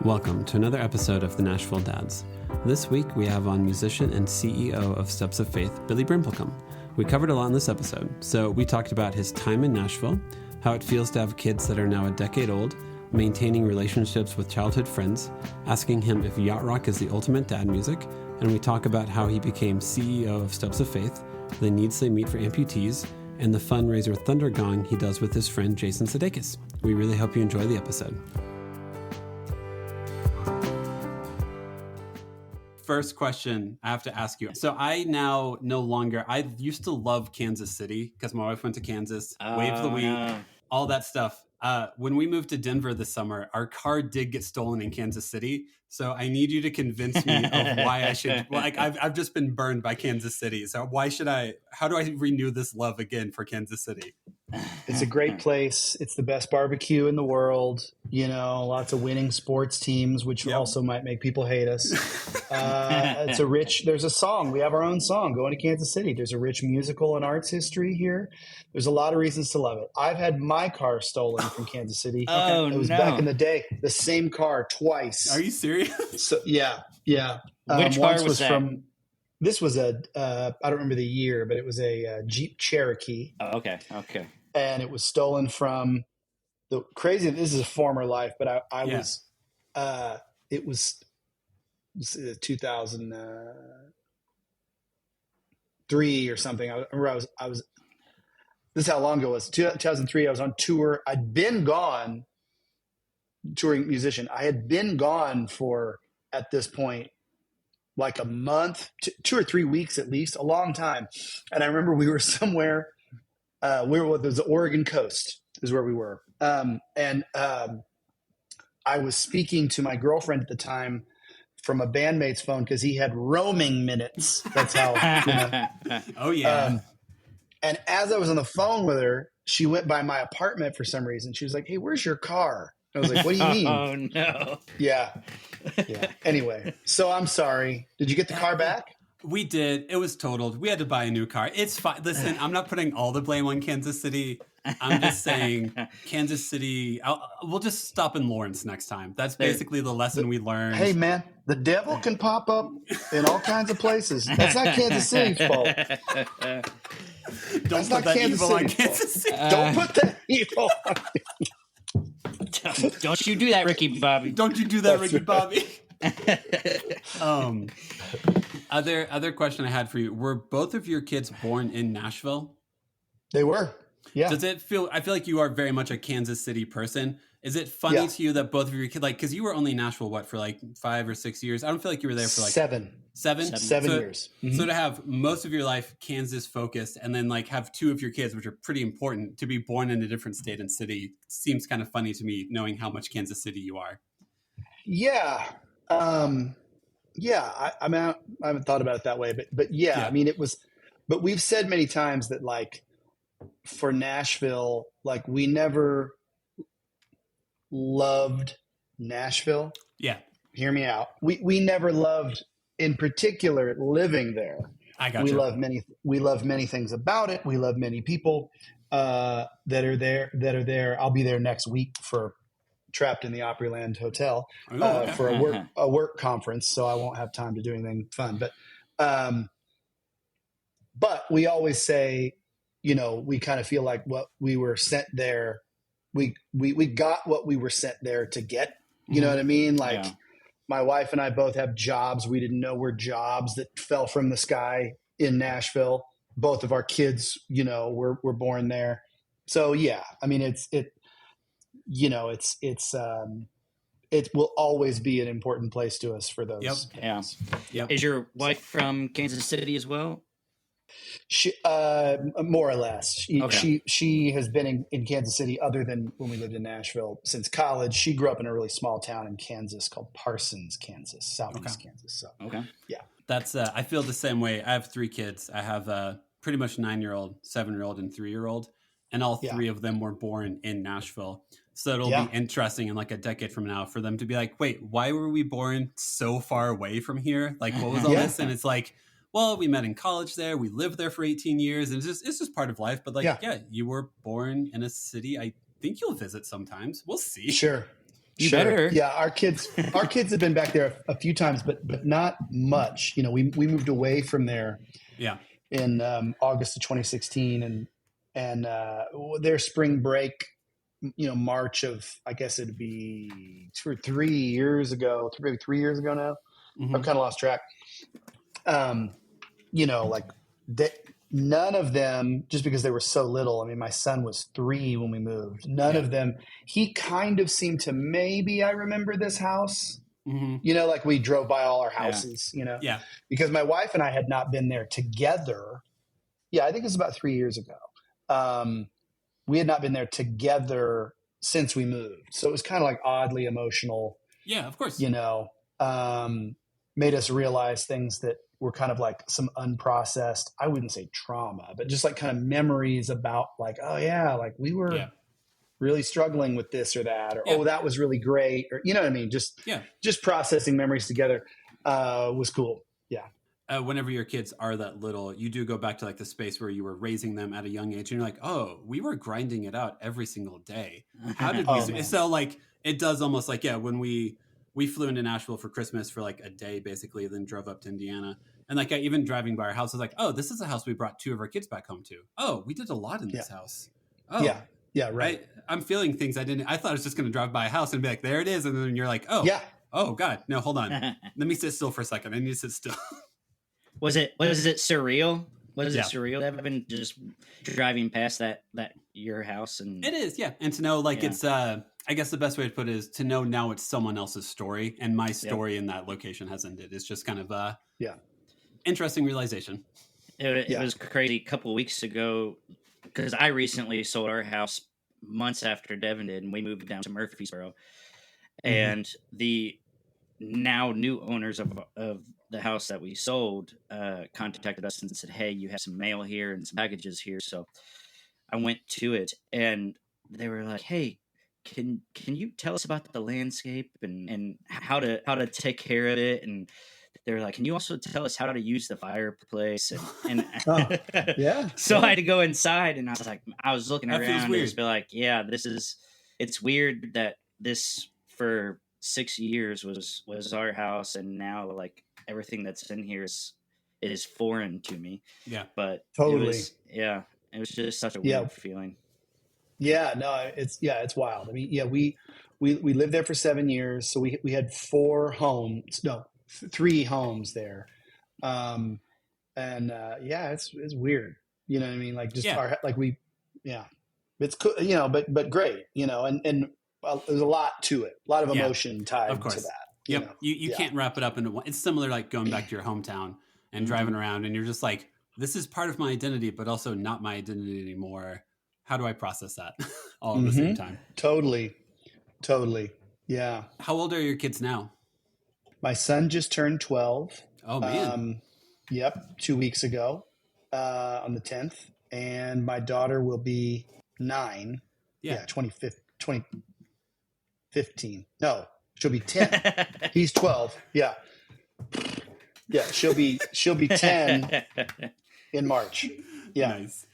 Welcome to another episode of the Nashville Dads. This week we have on musician and CEO of Steps of Faith, Billy Brimblecom. We covered a lot in this episode, so we talked about his time in Nashville, how it feels to have kids that are now a decade old, maintaining relationships with childhood friends, asking him if yacht rock is the ultimate dad music, and we talk about how he became CEO of Steps of Faith, the needs they meet for amputees, and the fundraiser Thundergong he does with his friend Jason Sudeakis. We really hope you enjoy the episode. First question I have to ask you. So I now no longer, I used to love Kansas City because my wife went to Kansas, Wave of the Week, all that stuff. When we moved to Denver this summer, our car did get stolen in Kansas City. So I need you to convince me of why I should, I've just been burned by Kansas City. So how do I renew this love again for Kansas City? It's a great place. It's the best barbecue in the world. You know, lots of winning sports teams, which also might make people hate us. There's a song. We have our own song, Going to Kansas City. There's a rich musical and arts history here. There's a lot of reasons to love it. I've had my car stolen from Kansas City. It was back in the day. The same car twice. Are you serious? So, yeah. Which car was that? This was I don't remember the year, but it was a Jeep Cherokee. Oh, okay. And it was stolen from this is a former life, but it was 2003 or something. I remember this is how long ago it was. 2003, I was on tour. I'd been gone, touring musician. I had been gone for, at this point, like a month, 2 or 3 weeks at least, a long time. And I remember we were somewhere, it was the Oregon coast is where we were. I was speaking to my girlfriend at the time from a bandmate's phone because he had roaming minutes. That's how, Oh, yeah. And as I was on the phone with her, she went by my apartment for some reason. She was like, "Hey, where's your car?" I was like, "What do you mean?" Oh, no. Yeah. Anyway, so I'm sorry. Did you get the car back? We did. It was totaled. We had to buy a new car. It's fine. Listen, I'm not putting all the blame on Kansas City. I'm just saying Kansas City. We'll just stop in Lawrence next time. That's basically the lesson we learned. Hey, man, the devil can pop up in all kinds of places. That's not Kansas City's fault. Don't put that evil on Kansas City. Don't put that evil on Don't you do that, Ricky Bobby. Don't you do that, Ricky Bobby. Other question I had for you. Were both of your kids born in Nashville? They were. Yeah. I feel like you are very much a Kansas City person. Is it funny to you that both of your kids, because you were only in Nashville, for 5 or 6 years? I don't feel like you were there for 7 years. Mm-hmm. So to have most of your life Kansas focused and then have 2 of your kids, which are pretty important, to be born in a different state and city seems kind of funny to me, knowing how much Kansas City you are. Yeah. I haven't thought about it that way, but yeah, I mean, it was, but we've said many times that for Nashville, we never loved Nashville. Yeah. Hear me out. We never loved, in particular, living there. I got you. We love many things about it. We love many people that are there. I'll be there next week for Trapped in the Opryland Hotel for a work conference, so I won't have time to do anything fun. But we always say, we kind of feel like what we were sent there, we got what we were sent there to get. You know what I mean? My wife and I both have jobs we didn't know were jobs that fell from the sky in Nashville. Both of our kids, were born there. So yeah, I mean, it will always be an important place to us for those. Yep. Is your wife from Kansas City as well? She, more or less. She has been in Kansas City other than when we lived in Nashville since college. She grew up in a really small town in Kansas called Parsons, Kansas, southeast Kansas. So, yeah. That's, I feel the same way. I have 3 kids. I have pretty much 9-year-old, 7-year-old, and 3-year-old. And all 3 of them were born in Nashville. So it'll be interesting in a decade from now for them to be like, wait, why were we born so far away from here? What was all this? And it's well, we met in college there. We lived there for 18 years. And it's just part of life. But you were born in a city. I think you'll visit sometimes. We'll see. Sure. You better. Yeah, our kids have been back there a few times, but not much. You know, we moved away from there. Yeah. In August of 2016, and their spring break, you know, March of, I guess it'd be 2 or 3 years ago, maybe 3 years ago now. Mm-hmm. I've kind of lost track. You know, like none of them, just because they were so little. I mean, my son was 3 when we moved. None of them. He kind of seemed to, maybe I remember this house. Mm-hmm. You know, like we drove by all our houses, you know, because my wife and I had not been there together. Yeah, I think it was about 3 years ago. We had not been there together since we moved. So it was kind of like oddly emotional. Yeah, of course. You know, made us realize things that were kind of like some unprocessed, I wouldn't say trauma, but just like kind of memories about like, oh yeah, like we were really struggling with this or that, or oh, that was really great, or you know what I mean? Just processing memories together was cool. Yeah. Whenever your kids are that little, you do go back to like the space where you were raising them at a young age, and you're like, oh, we were grinding it out every single day. How did we? So like, it does almost like when we flew into Nashville for Christmas for like a day, basically, then drove up to Indiana, and like even driving by our house, I was like, oh, this is a house we brought 2 of our kids back home to. Oh, we did a lot in this house. Oh, yeah, right. I'm feeling things I thought I was just going to drive by a house and be like, there it is. And then you're like, oh, oh God, no, hold on. Let me sit still for a second. I need to sit still. Was it surreal? Was it surreal to have been just driving past that your house? And it is, yeah. And to know like it's, I guess the best way to put it is to know now it's someone else's story, and my story in that location has ended. It's just kind of interesting realization. It was crazy. A couple of weeks ago, because I recently sold our house months after Devin did, and we moved down to Murfreesboro. And the now new owners of the house that we sold contacted us and said, hey, you have some mail here and some packages here. So I went to it, and they were like, hey, can you tell us about the landscape and how to take care of it? And they were like, can you also tell us how to use the fireplace? And so I had to go inside, and I was looking around and just be like, yeah, it's weird that this for 6 years was our house, and now like everything that's in here is foreign to me. Yeah. But totally. It was just such a weird feeling. Yeah, no, it's wild. I mean, we lived there for 7 years. So we had 3 homes there. It's weird. You know what I mean? Like just it's cool, you know, but great, you know, and there's a lot to it, a lot of emotion tied to that. Yep. You can't wrap it up into one. It's similar like going back to your hometown and driving around, and you're just like, this is part of my identity, but also not my identity anymore. How do I process that all at the same time? Totally. Yeah. How old are your kids now? My son just turned 12. Oh man. 2 weeks ago, on the 10th. And my daughter will be 9. Yeah. 2015. No, she'll be 10. He's 12. Yeah. Yeah. She'll be 10 in March. Yeah. Nice.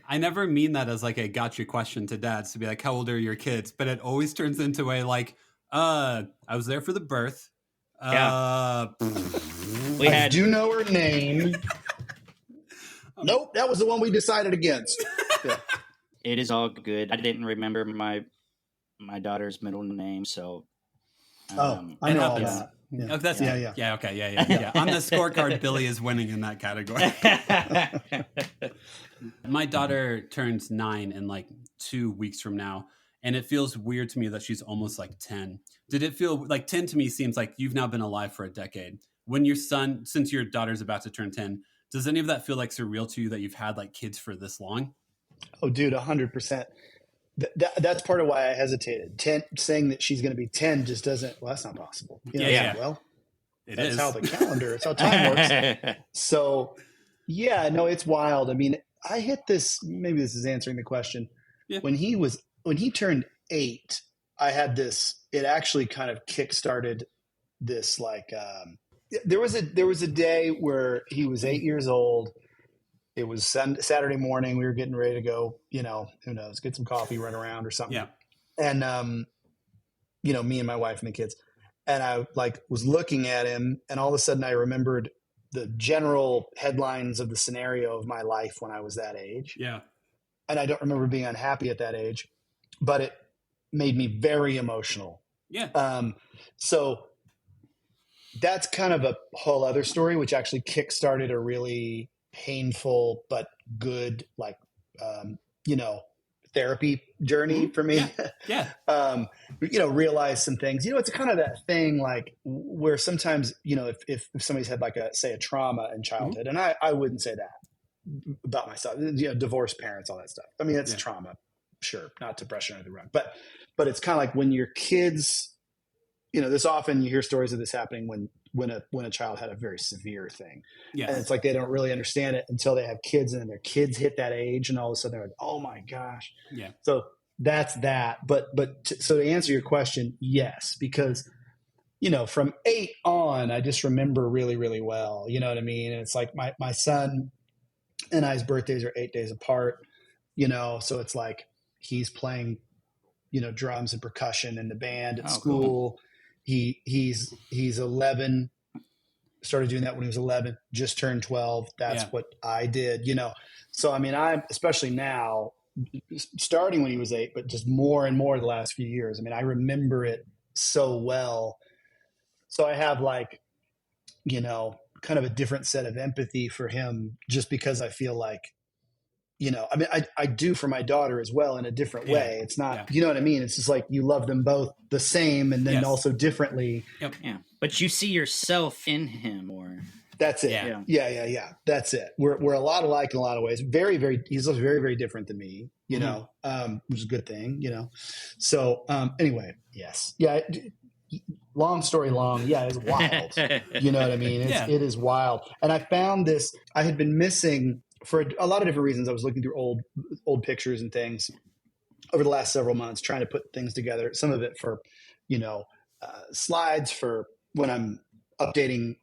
I never mean that as like a gotcha question to dads to be like, how old are your kids? But it always turns into a like, I was there for the birth. I do know her name. Nope, that was the one we decided against. Yeah. It is all good. I didn't remember my daughter's middle name, so I know all that. Yeah. Oh, that's okay. Yeah. On the scorecard, Billy is winning in that category. My daughter turns 9 in like 2 weeks from now, and it feels weird to me that she's almost like 10. Did it feel like 10 to me seems like you've now been alive for a decade. When since your daughter's about to turn 10, does any of that feel like surreal to you that you've had like kids for this long? Oh, dude, 100%. That's part of why I hesitated. Saying that she's going to be 10 just doesn't. Well, that's not possible. You know, well, that's how the calendar. It's how time works. So, yeah, no, it's wild. I mean, I hit this. Maybe this is answering the question. Yeah. When he turned 8, I had this. It actually kind of kickstarted this. Like, there was a day where he was 8 years old. It was Saturday morning. We were getting ready to go, you know, who knows, get some coffee, run around or something. Yeah. And me and my wife and the kids. And I like was looking at him, and all of a sudden I remembered the general headlines of the scenario of my life when I was that age. Yeah. And I don't remember being unhappy at that age, but it made me very emotional. Yeah. So that's kind of a whole other story, which actually kickstarted a really painful but good, like, therapy journey for me. Yeah. Realize some things. It's kind of that thing like where sometimes, if somebody's had like say a trauma in childhood, and I wouldn't say that about myself, divorced parents, all that stuff. I mean, it's trauma, sure, not to brush it under the rug, but it's kind of like when your kids, this often you hear stories of this happening when a child had a very severe thing. Yes. And it's like they don't really understand it until they have kids, and then their kids hit that age, and all of a sudden they're like, oh my gosh. Yeah. So that's that. So to answer your question, yes, because from 8 on, I just remember really, really well. You know what I mean? And it's like my son and I's birthdays are 8 days apart. So it's like he's playing drums and percussion in the band at school. Cool. He's 11, started doing that when he was 11, just turned 12. That's what I did, So, I mean, I'm especially now starting when he was 8, but just more and more the last few years. I mean, I remember it so well. So I have like, kind of a different set of empathy for him, just because I feel like, I mean, I do for my daughter as well in a different way. It's not, you know what I mean? It's just like you love them both the same and then also differently. Yep. Yeah. But you see yourself in him, or that's it. Yeah. That's it. We're a lot alike in a lot of ways. Very, very, he's very, very different than me, which is a good thing, So anyway, yes. Yeah. Long story long. Yeah. It's wild. You know what I mean? It is wild. And I found this, I had been missing for a lot of different reasons. I was looking through old pictures and things over the last several months, trying to put things together. Some of it for, slides for when I'm updating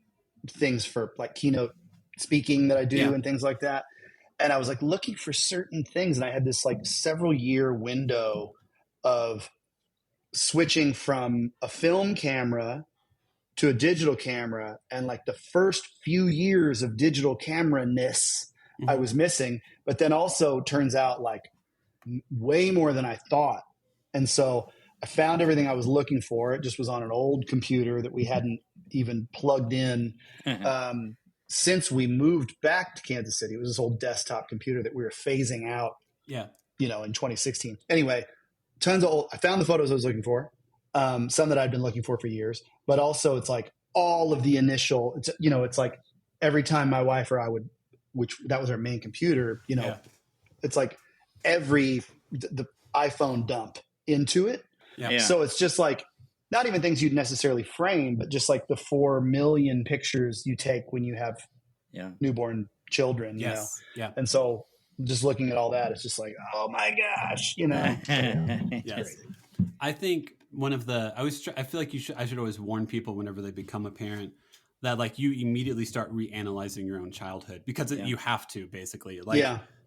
things for like keynote speaking that I do and things like that. And I was like looking for certain things. And I had this like several year window of switching from a film camera to a digital camera. And like the first few years of digital camera-ness I was missing, but then also turns out like way more than I thought. And so I found everything I was looking for. It just was on an old computer that we hadn't even plugged in since we moved back to Kansas City. It was this old desktop computer that we were phasing out, in 2016. Anyway, tons of I found the photos I was looking for, some that I'd been looking for years, but also it's like all of the initial, it's like every time my wife or I would, which that was our main computer, it's like the iPhone dump into it. Yeah. So it's just like, not even things you'd necessarily frame, but just like the 4 million pictures you take when you have newborn children, Yeah. And so just looking at all that, it's just like, oh my gosh, Yes. I think one of the, I feel like I should always warn people whenever they become a parent that like you immediately start reanalyzing your own childhood because you have to basically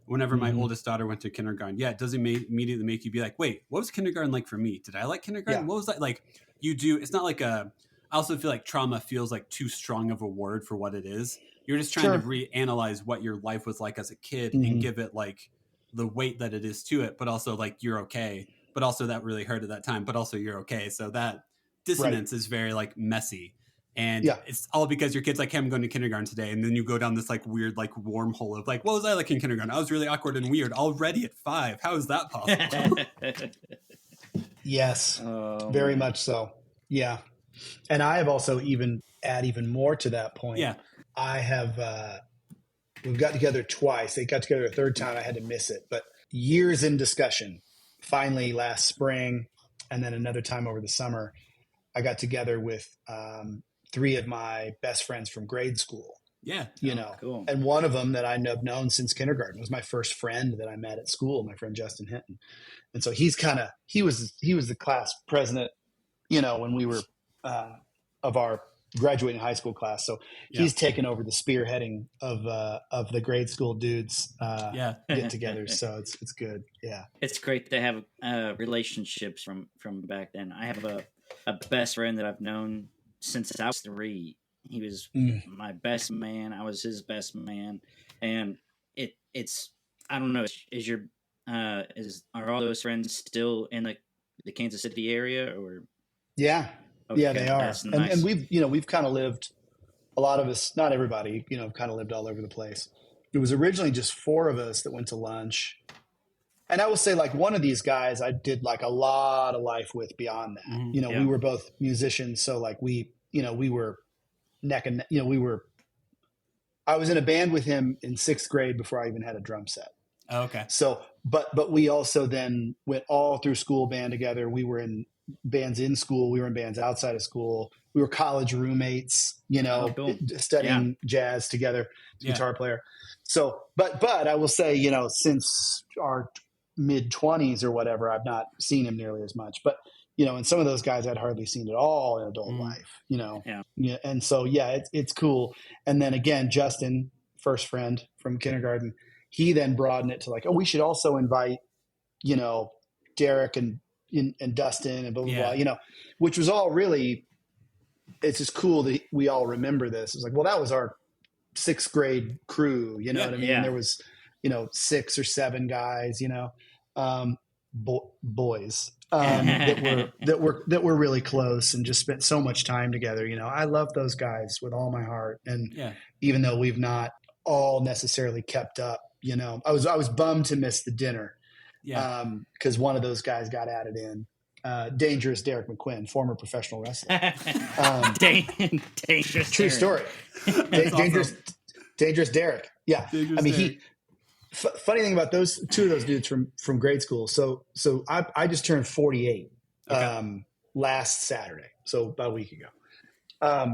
whenever my oldest daughter went to kindergarten, it doesn't immediately make you be like, wait, what was kindergarten like for me? Did I like kindergarten? What was that? Like you do, it's not like I also feel like trauma feels like too strong of a word for what it is. You're just trying to reanalyze what your life was like as a kid and give it like the weight that it is to it, but also like you're okay, but also that really hurt at that time, but also you're okay. So that dissonance is very like messy. And it's all because your kid's like, hey, I'm going to kindergarten today. And then you go down this like weird, like wormhole of like, what was I like in kindergarten? I was really awkward and weird already at 5. How is that possible? Yes, very much so. Yeah. And I have also even more to that point. Yeah. I have, we've got together twice. They got together a third time. I had to miss it, but years in discussion, finally last spring. And then another time over the summer, I got together with, 3 of my best friends from grade school. Yeah. Cool. And one of them that I have known since kindergarten was my first friend that I met at school, my friend Justin Hinton. And so he was the class president, when we were, of our graduating high school class. So he's taken over the spearheading of the grade school dudes get together. So it's good. Yeah. It's great to have relationships from back then. I have a best friend that I've known since I was 3. He was my best man. I was his best man. And it's, I don't know, are all those friends still in the Kansas City area or? Yeah. Okay, yeah, they are. Nice. And we've kind of lived, a lot of us, not everybody, kind of lived all over the place. It was originally just 4 of us that went to lunch. And I will say, like, one of these guys I did like a lot of life with beyond that. We were both musicians. So like we were neck and I was in a band with him in 6th grade before I even had a drum set. Oh, okay. So, but we also then went all through school band together. We were in bands in school. We were in bands outside of school. We were college roommates, cool. studying jazz together, guitar player. So, but I will say, since our mid 20s or whatever, I've not seen him nearly as much, but and some of those guys I'd hardly seen at all in adult life, Yeah. And so, it's cool. And then again, Justin, first friend from kindergarten, he then broadened it to like, oh, we should also invite, Derek and Dustin and blah, blah, blah, which was all really, it's just cool that we all remember this. It's like, well, that was our 6th grade crew, what I mean? Yeah. There was, 6 or 7 guys, boys that were really close and just spent so much time together. I love those guys with all my heart. And even though we've not all necessarily kept up, I was bummed to miss the dinner. Yeah. Because one of those guys got added in. Dangerous Derek McQuinn, former professional wrestler. Dangerous. True story. Dangerous Derek. Yeah. Dangerous I mean, Derek. Funny thing about those 2 of those dudes from grade school. So I just turned 48 last Saturday. So about a week ago.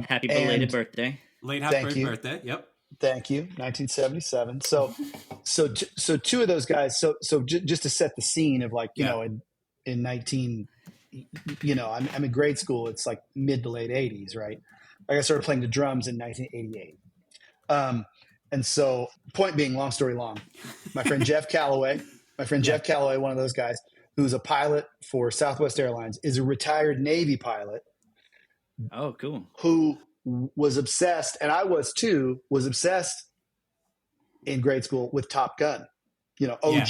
Happy belated birthday. Happy birthday. Yep. Thank you. 1977. So 2 of those guys. So just to set the scene of like, in 19, I'm in grade school. It's like mid to late 80s, right? Like I started playing the drums in 1988. And so point being, long story long, my friend Jeff Calloway, one of those guys who's a pilot for Southwest Airlines, is a retired Navy pilot. Oh, cool. Who was obsessed, and I was too, in grade school with Top Gun, OG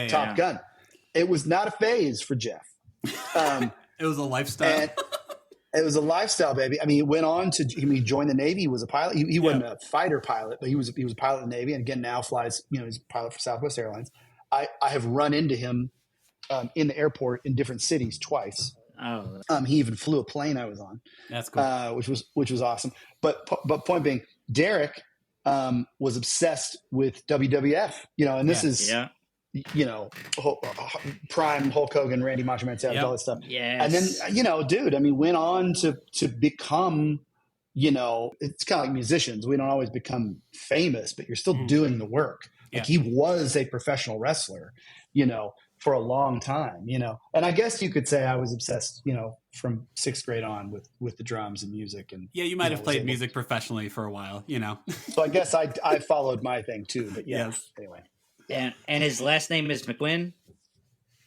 Top Gun. It was not a phase for Jeff. It was a lifestyle. It was a lifestyle, baby. I mean, he went on to join the Navy. He was a pilot. He wasn't a fighter pilot, but he was a pilot in the Navy. And again, now flies, he's a pilot for Southwest Airlines. I have run into him in the airport in different cities twice. Oh, he even flew a plane I was on. That's cool. Which was awesome. But point being, Derek was obsessed with WWF, and this is prime Hulk Hogan, Randy Macho Man Savage, all that stuff. Yes. And then, dude, I mean, went on to become, it's kind of like musicians. We don't always become famous, but you're still doing the work. Like he was a professional wrestler, for a long time, and I guess you could say I was obsessed, from 6th grade on with the drums and music. And you might have played music professionally for a while, So I guess I followed my thing too, but anyway. And his last name is McQuinn?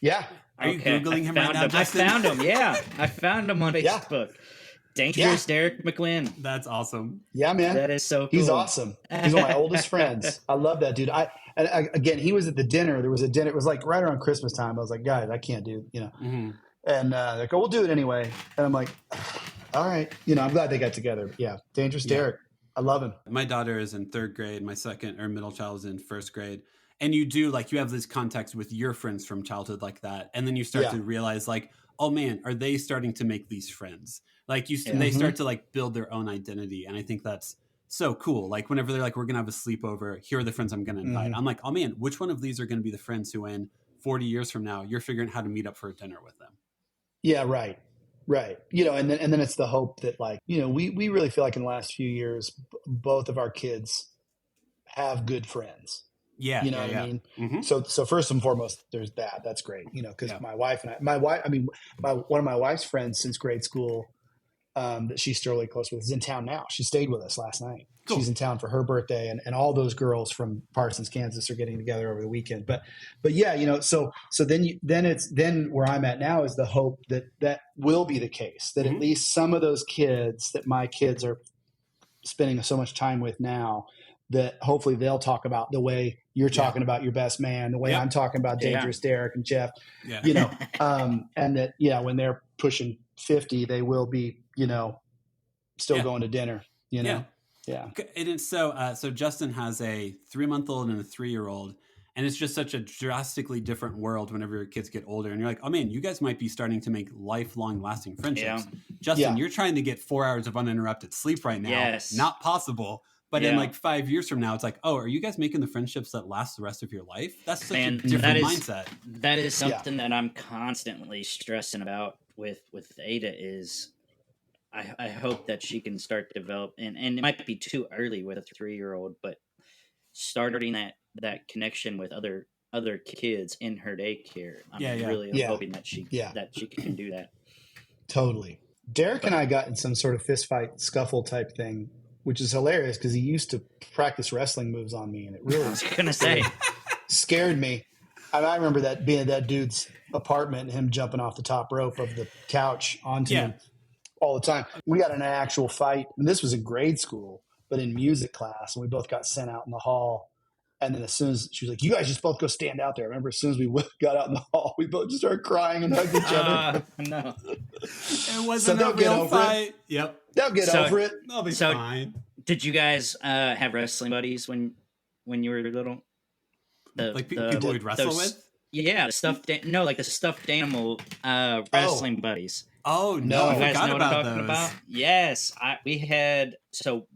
Yeah. Are you Googling him right now, Justin? I found him, yeah. I found him on Facebook. Dangerous Derek McQuinn. That's awesome. Yeah, man. That is so cool. He's awesome. He's one of my oldest friends. I love that dude. Again, he was at the dinner. There was a dinner. It was like right around Christmas time. I was like, guys, I can't do, Mm-hmm. And they're like, oh, we'll do it anyway. And I'm like, all right. I'm glad they got together. But yeah. Dangerous Derek. I love him. My daughter is in 3rd grade. My second or middle child is in 1st grade. And you do, like, you have this context with your friends from childhood like that. And then you start to realize, like, oh, man, are they starting to make these friends? Like, they start to, like, build their own identity. And I think that's so cool. Like, whenever they're like, we're going to have a sleepover, here are the friends I'm going to invite. I'm like, oh, man, which one of these are going to be the friends who in 40 years from now, you're figuring out how to meet up for a dinner with them? Yeah, right. Right. And then it's the hope that, like, we really feel like in the last few years, both of our kids have good friends. Yeah. What I mean? Mm-hmm. So first and foremost, there's that. That's great. Because my wife and one of my wife's friends since grade school, that she's still really close with, is in town now. She stayed with us last night. Cool. She's in town for her birthday, and all those girls from Parsons, Kansas are getting together over the weekend. But yeah, so then where I'm at now is the hope that will be the case, that at least some of those kids that my kids are spending so much time with now, that hopefully they'll talk about the way you're talking about your best man, the way I'm talking about Dangerous Derek and Jeff, and that, when they're pushing 50, they will be, still going to dinner, Yeah. And it's so Justin has a 3-month-old and a 3-year-old, and it's just such a drastically different world whenever your kids get older, and you're like, oh man, you guys might be starting to make lifelong lasting friendships. Justin, you're trying to get 4 hours of uninterrupted sleep right now. Yes. Not possible. But in like 5 years from now, it's like, oh, are you guys making the friendships that last the rest of your life? That's such a different mindset. That is something that I'm constantly stressing about with Ada is I hope that she can start to develop, and it might be too early with a 3-year-old, but starting that connection with other kids in her daycare. I'm really hoping that she can do that. Totally. Derek and I got in some sort of fist fight scuffle type thing, which is hilarious because he used to practice wrestling moves on me, and it really I was gonna say scared me. I remember that being at that dude's apartment, and him jumping off the top rope of the couch onto me all the time. We got in an actual fight, and this was in grade school, but in music class, and we both got sent out in the hall. And then as soon as she was like, you guys just both go stand out there. I remember as soon as we got out in the hall, we both just started crying and hugged each other. No. It wasn't a real fight. Yep. They'll get over it. They'll be fine. Did you guys have wrestling buddies when you were little? People we'd wrestle with? Yeah, the stuffed animal wrestling buddies. Oh no, you guys know what I'm talking those. about? Yes, we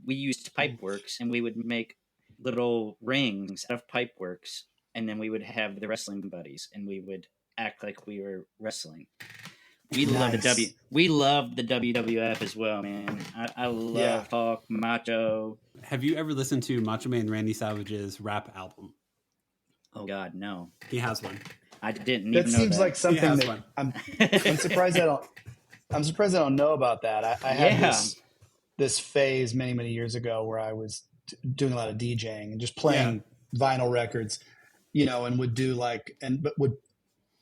used Pipeworks, and we would make little rings out of Pipeworks, and then we would have the wrestling buddies, and we would act like we were wrestling. We love the WWF as well, man. I love Hulk, Macho. Have you ever listened to Macho Man Randy Savage's rap album? Oh God, no. He has one. I didn't. That even seems know like something that I'm surprised I don't. I'm surprised I don't know about that. I had this phase many years ago where I was doing a lot of DJing and just playing vinyl records, and would do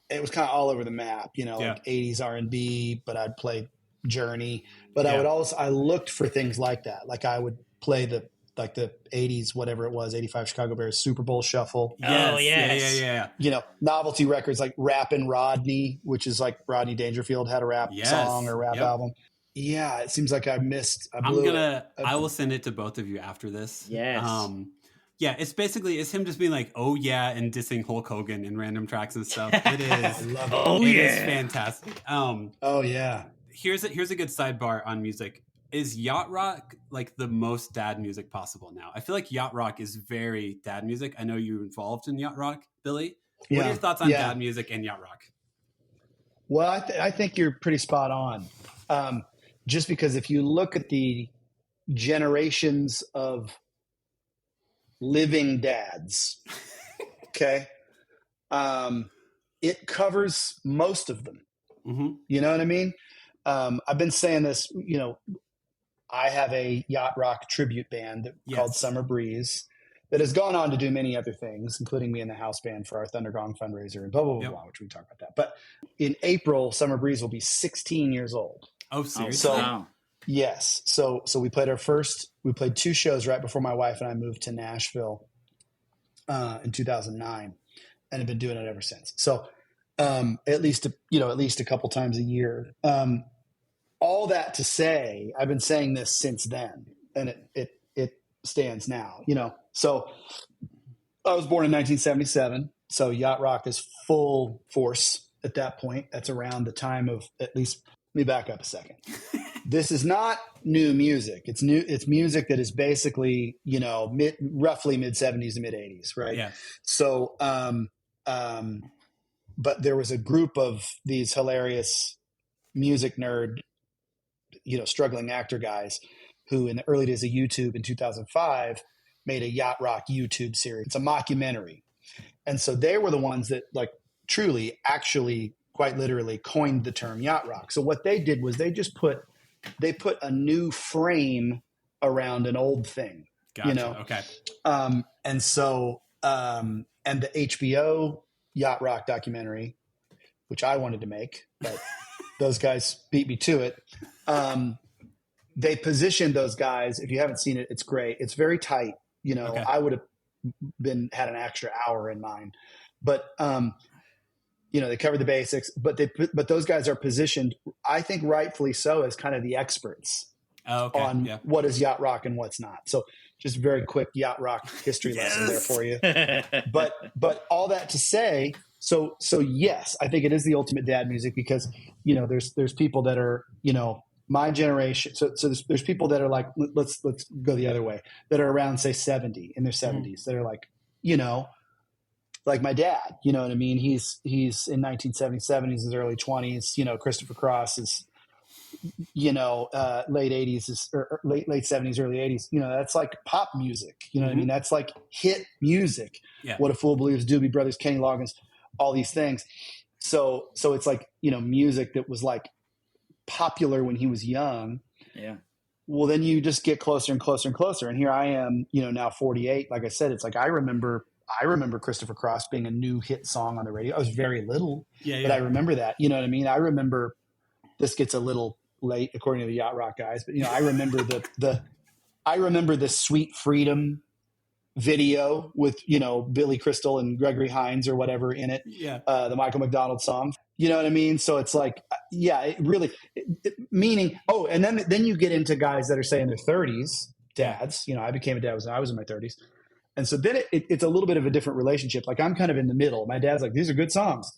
it was kind of all over the map, like 80s R&B, but I'd play Journey, but I looked for things like that. Like I would play the 80s, whatever it was, 85 Chicago Bears Super Bowl Shuffle. Oh, yes. Yeah. Novelty records like Rappin' Rodney, which is like Rodney Dangerfield had a rap song or rap album. Yeah, it seems like I missed. I will send it to both of you after this. Yes. It's basically him just being like, oh yeah, and dissing Hulk Hogan in random tracks and stuff. It is. I love it. It is fantastic. Oh yeah. Here's a good sidebar on music. Is yacht rock like the most dad music possible now? I feel like yacht rock is very dad music. I know you're involved in yacht rock, Billy. What are your thoughts on dad music and yacht rock? Well, I think you're pretty spot on. Just because if you look at the generations of living dads, okay, it covers most of them. Mm-hmm. You know what I mean? I've been saying this, I have a yacht rock tribute band called Summer Breeze that has gone on to do many other things, including me in the house band for our Thundergong fundraiser and blah, blah, blah, blah, which we can talk about that. But in April, Summer Breeze will be 16 years old. Oh, seriously? Wow. Yes. So we played we played 2 shows right before my wife and I moved to Nashville in 2009 and have been doing it ever since. So at least a couple times a year. All that to say, I've been saying this since then, and it stands now, So I was born in 1977, so yacht rock is full force at that point. That's around the time of, at least, let me back up a second. This is not new music. It's music that is basically, roughly mid 70s to mid 80s, right? Yeah. So, but there was a group of these hilarious music nerd, struggling actor guys who in the early days of YouTube in 2005 made a yacht rock YouTube series. It's a mockumentary. And so they were the ones that truly, actually, quite literally coined the term yacht rock. So what they did was they just put they put a new frame around an old thing. Gotcha. You know? Okay. And so, and the HBO Yacht Rock documentary, which I wanted to make, but those guys beat me to it. They positioned those guys. If you haven't seen it, it's great. It's very tight. You know, Okay. I would have had an extra hour in mind, but, you know, they cover the basics, but those guys are positioned, I think rightfully so, as kind of the experts on what is yacht rock and what's not. So just very quick yacht rock history lesson there for you. But all that to say, so yes, I think it is the ultimate dad music because, you know, there's people that are, you know, my generation. So there's people that are like, let's go the other way, that are around, say, 70 in their 70s that are like, you know, like my dad, you know what I mean? He's in 1977, he's in his early 20s, you know, Christopher Cross is, you know, late 80s or late 70s, early 80s, you know, that's like pop music, you know what I mean? That's like hit music. Yeah. What a Fool Believes, Doobie Brothers, Kenny Loggins, all these things. So it's like, you know, music that was like popular when he was young. Yeah. Well, then you just get closer and closer and closer. And here I am, you know, now 48. Like I said, it's like I remember Christopher Cross being a new hit song on the radio. I was very little, but I remember that. You know what I mean? I remember, this gets a little late according to the yacht rock guys, but you know, I remember the Sweet Freedom video with, you know, Billy Crystal and Gregory Hines or whatever in it. Yeah. The Michael McDonald song. You know what I mean? So it's like, yeah, it really meaning. Oh, and then you get into guys that are say in their 30s, dads. You know, I became a dad when I was in my 30s. And so then it's a little bit of a different relationship. Like I'm kind of in the middle. My dad's like, these are good songs.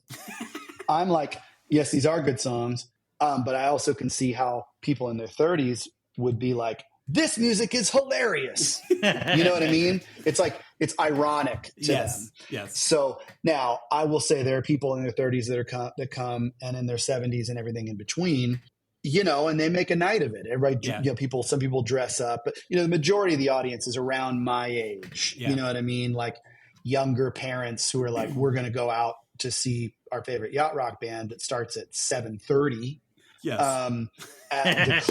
I'm like, yes, these are good songs. But I also can see how people in their 30s would be like, this music is hilarious. You know what I mean? It's like, it's ironic to them. Yes. So now I will say there are people in their 30s that come and in their 70s and everything in between, you know, and they make a night of it. Everybody, you know, some people dress up, but you know, the majority of the audience is around my age. You know what I mean? Like younger parents who are like, we're going to go out to see our favorite yacht rock band that starts at 7:30. Yes. At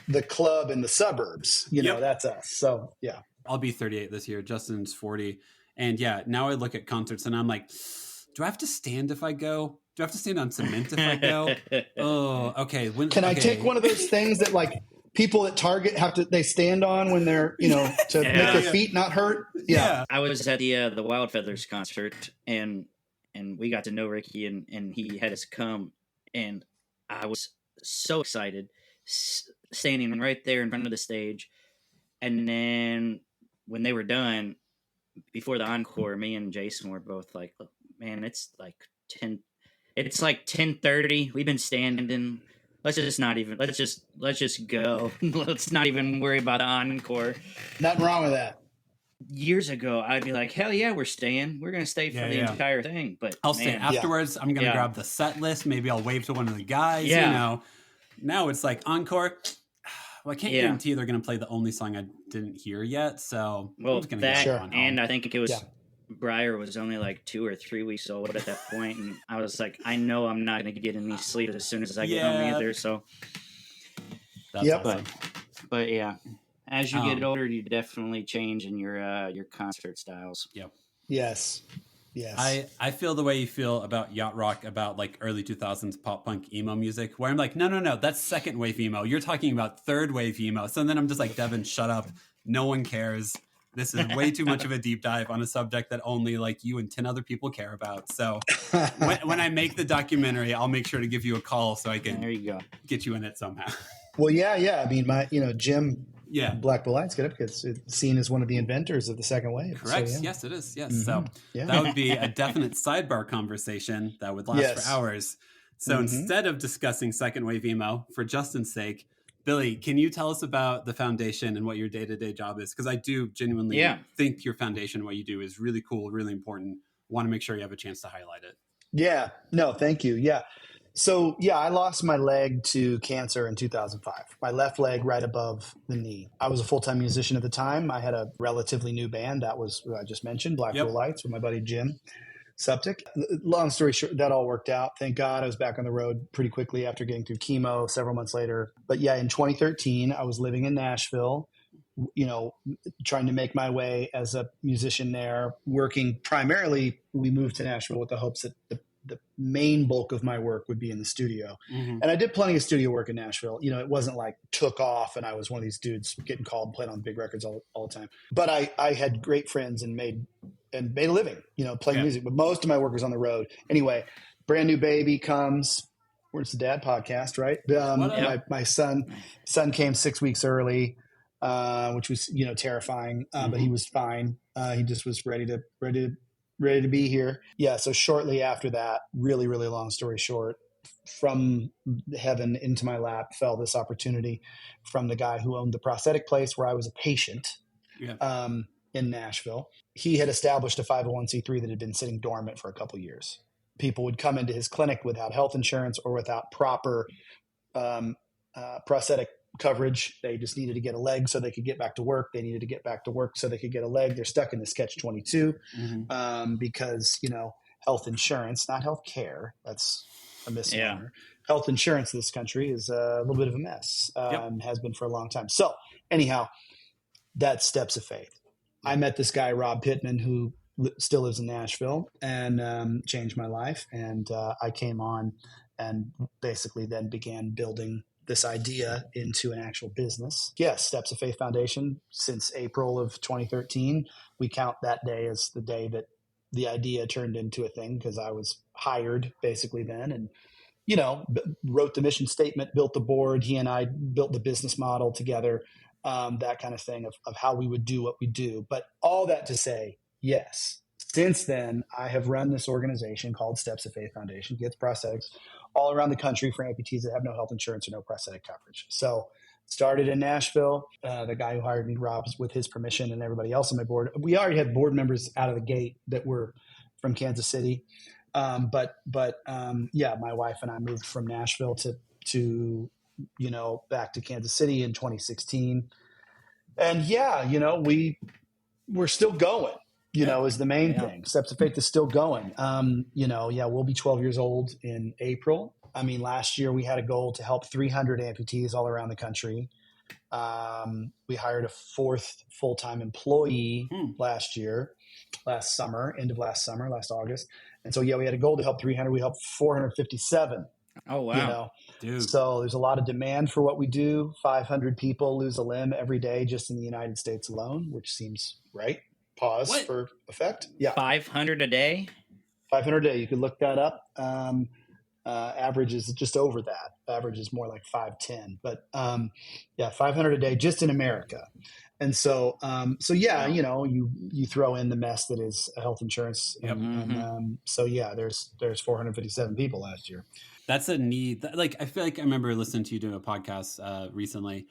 the club in the suburbs, you know, that's us. So yeah, I'll be 38 this year. Justin's 40. And yeah, now I look at concerts and I'm like, do I have to stand if I go? Do I have to stand on cement if I go? Oh, okay. Can I take one of those things that like people at Target they stand on when they're, you know, to make their feet not hurt? Yeah. I was at the Wild Feathers concert and we got to know Ricky and he had us come and I was so excited standing right there in front of the stage. And then when they were done, before the encore, me and Jason were both like, man, it's like 10:30. We've been standing. Let's just go. Let's not even worry about the encore. Nothing wrong with that. Years ago, I'd be like, hell yeah, we're staying. We're going to stay for the entire thing. But I'll stay afterwards. I'm going to grab the set list. Maybe I'll wave to one of the guys, you know. Now it's like encore. Well, I can't guarantee they're going to play the only song I didn't hear yet. So I'm just going to go on and I think it was Briar was only like 2 or 3 weeks old at that point, and I was like, I know I'm not going to get any sleep as soon as I get home either. So that's awesome. But yeah. As you get older, you definitely change in your concert styles. Yep. Yes. I feel the way you feel about yacht rock, about like early 2000s pop punk emo music, where I'm like, no, that's second wave emo. You're talking about third wave emo. So then I'm just like, Devin, shut up. No one cares. This is way too much of a deep dive on a subject that only like you and 10 other people care about. So when I make the documentary, I'll make sure to give you a call so I can get you in it somehow. Well, yeah. I mean, Jim. Yeah, Black Bull Lights, get up because it's seen as one of the inventors of the second wave. Correct. So, yes, it is. Yes. Mm-hmm. So that would be a definite sidebar conversation that would last for hours. So instead of discussing second wave emo, for Justin's sake, Billy, can you tell us about the foundation and what your day-to-day job is? Because I do genuinely think your foundation, what you do, is really cool, really important. Want to make sure you have a chance to highlight it. Yeah. No, thank you. Yeah. So, I lost my leg to cancer in 2005, my left leg right above the knee. I was a full-time musician at the time. I had a relatively new band. That was what I just mentioned, Black Bull Lights with my buddy Jim septic. Long story short, that all worked out. Thank God I was back on the road pretty quickly after getting through chemo several months later. But yeah, in 2013, I was living in Nashville, trying to make my way as a musician there, working primarily. We moved to Nashville with the hopes that the main bulk of my work would be in the studio. And I did plenty of studio work in Nashville. It wasn't like took off and I was one of these dudes getting called and playing on big records all the time. But I had great friends and made a living, playing music. But most of my work was on the road. Anyway, brand new baby comes. Where's the Dad podcast, right? My son came 6 weeks early, which was, terrifying, but he was fine. He just was ready to be here. Yeah. So shortly after that, really, really long story short, from heaven into my lap fell this opportunity from the guy who owned the prosthetic place where I was a patient in Nashville. He had established a 501c3 that had been sitting dormant for a couple of years. People would come into his clinic without health insurance or without proper prosthetic coverage. They just needed to get a leg so they could get back to work. They needed to get back to work so they could get a leg. They're stuck in this catch-22 because, health insurance, not health care. That's a misnomer. Health insurance in this country is a little bit of a mess, has been for a long time. So anyhow, that's steps of faith. I met this guy, Rob Pittman, who still lives in Nashville and changed my life. And I came on and basically then began building this idea into an actual business. Yes, Steps of Faith Foundation, since April of 2013, we count that day as the day that the idea turned into a thing because I was hired basically then and, wrote the mission statement, built the board. He and I built the business model together, that kind of thing of how we would do what we do. But all that to say, yes, since then, I have run this organization called Steps of Faith Foundation, gets prosthetics all around the country for amputees that have no health insurance or no prosthetic coverage. So started in Nashville. The guy who hired me, Rob, with his permission and everybody else on my board. We already had board members out of the gate that were from Kansas City. But my wife and I moved from Nashville to back to Kansas City in 2016. And we're still going. Is the main thing. Steps of Faith is still going. We'll be 12 years old in April. I mean, last year we had a goal to help 300 amputees all around the country. We hired a fourth full-time employee last August. And so, we had a goal to help 300. We helped 457. Oh, wow. Dude. So there's a lot of demand for what we do. 500 people lose a limb every day just in the United States alone, which seems right. Pause for effect. Yeah. 500 a day? 500 a day. You could look that up. Average is just over that. Average is more like 510. But 500 a day just in America. And so you throw in the mess that is health insurance. There's 457 people last year. That's a need. I feel like I remember listening to you do a podcast recently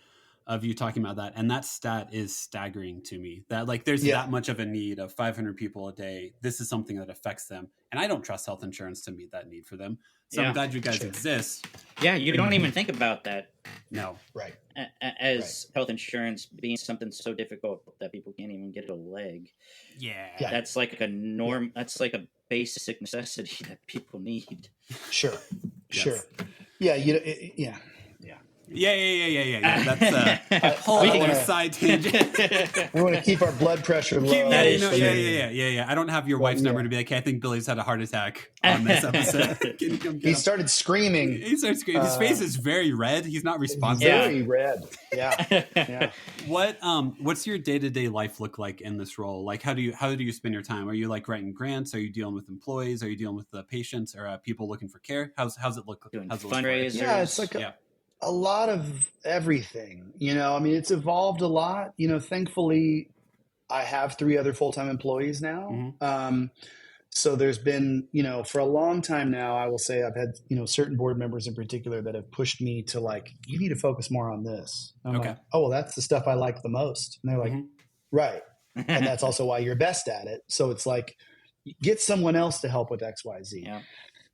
of you talking about that. And that stat is staggering to me that there's that much of a need of 500 people a day. This is something that affects them. And I don't trust health insurance to meet that need for them. So I'm glad you guys exist. Yeah. You don't even think about that. No. Right. As health insurance being something so difficult that people can't even get a leg. Yeah. That's like a norm. That's like a basic necessity that people need. Sure. Yes. Sure. Yeah. Yeah. That's a whole other side tangent. We want to keep our blood pressure low. Yeah. I don't have your wife's number to be like, hey, I think Billy's had a heart attack on this episode. Can you come get him? Started screaming. He started screaming. His face is very red. He's not responsive. Very red. Yeah. What's your day-to-day life look like in this role? How do you spend your time? Are you writing grants? Are you dealing with employees? Are you dealing with the patients or people looking for care? How's it look? Doing fundraisers. Yeah, it's a lot of everything, it's evolved a lot. Thankfully I have 3 other full-time employees now. So there's been, for a long time now, I will say I've had, certain board members in particular that have pushed me to you need to focus more on this. I'm okay. like, oh, well, that's the stuff I like the most. And they're like, right. And that's also why you're best at it. So it's get someone else to help with X, Y, Z. Yeah.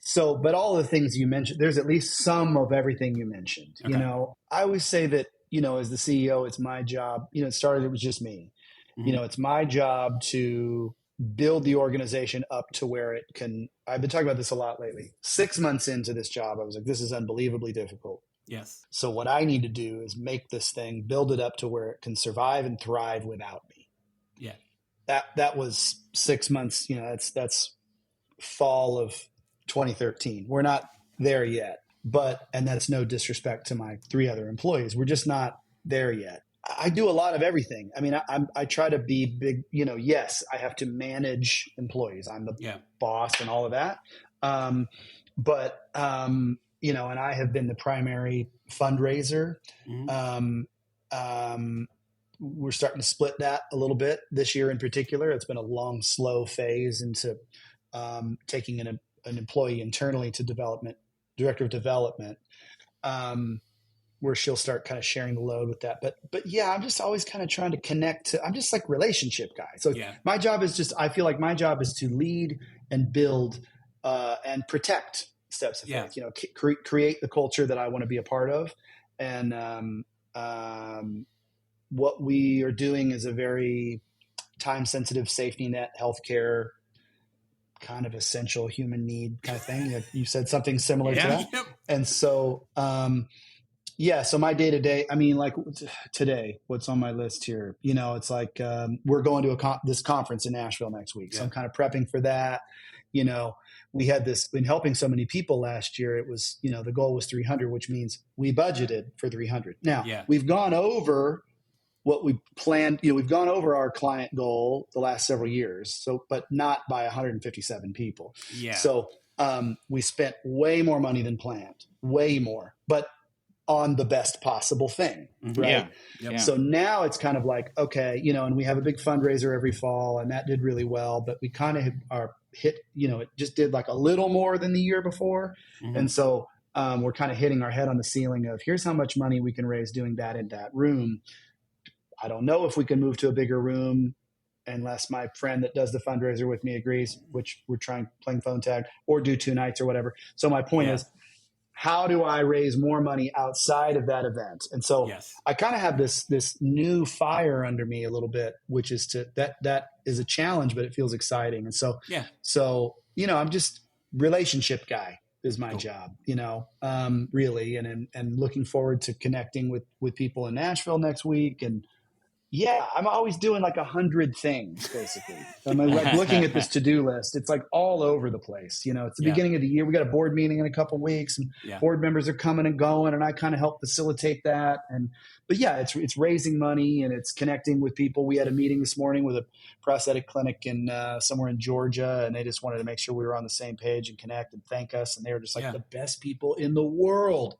So, but all the things you mentioned, there's at least some of everything you mentioned. Okay. I always say that, as the CEO, it's my job. It was just me. It's my job to build the organization up to where it can. I've been talking about this a lot lately. 6 months into this job, I was like, this is unbelievably difficult. Yes. So what I need to do is make this thing, build it up to where it can survive and thrive without me. Yeah. That was 6 months. That's fall of 2013. We're not there yet, and that's no disrespect to my 3 other employees. We're just not there yet. I do a lot of everything. I mean, I try to be big, yes, I have to manage employees. I'm the boss and all of that. And I have been the primary fundraiser. We're starting to split that a little bit this year in particular. It's been a long, slow phase into taking an employee internally to director of development, where she'll start kind of sharing the load with that. But yeah, I'm just always kind of trying to connect I'm just like relationship guy. So my job is I feel like my job is to lead and build and protect Steps of Faith, create the culture that I want to be a part of. And what we are doing is a very time sensitive safety net healthcare kind of essential human need kind of thing. You said something similar to that. Yep. And so, so my day to day, I mean, like today, what's on my list here, it's like, we're going to this conference in Nashville next week. So I'm kind of prepping for that. We had been helping so many people last year. It was, the goal was 300, which means we budgeted for 300. Now we've gone over what we planned, we've gone over our client goal the last several years. So, but not by 157 people. Yeah. So, we spent way more money than planned, way more, but on the best possible thing. Right. Yeah. So now it's kind of like, okay, and we have a big fundraiser every fall and that did really well, but we kind of are hit, it just did like a little more than the year before. And so, we're kind of hitting our head on the ceiling of here's how much money we can raise doing that in that room. I don't know if we can move to a bigger room unless my friend that does the fundraiser with me agrees, which we're playing phone tag or do 2 nights or whatever. So my point is, how do I raise more money outside of that event? And so I kind of have this new fire under me a little bit, which is that is a challenge, but it feels exciting. And so, I'm just relationship guy is my job, really. And looking forward to connecting with people in Nashville next week. And I'm always doing like 100 things basically. I'm like looking at this to-do list. It's like all over the place. It's the beginning of the year. We got a board meeting in a couple of weeks and board members are coming and going and I kind of help facilitate that. But it's raising money and it's connecting with people. We had a meeting this morning with a prosthetic clinic in somewhere in Georgia and they just wanted to make sure we were on the same page and connect and thank us. And they were just like the best people in the world,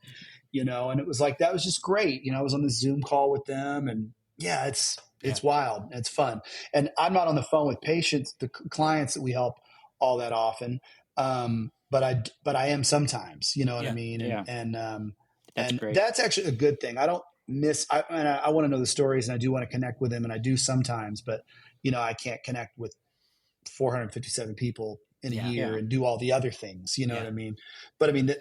and it was like, that was just great. I was on the Zoom call with them and it's wild. It's fun. And I'm not on the phone with patients, the clients that we help all that often. But I am sometimes, what I mean? And that's great. That's actually a good thing. I don't miss, I want to know the stories and I do want to connect with them and I do sometimes, but I can't connect with 457 people in a year and do all the other things, what I mean? But I mean,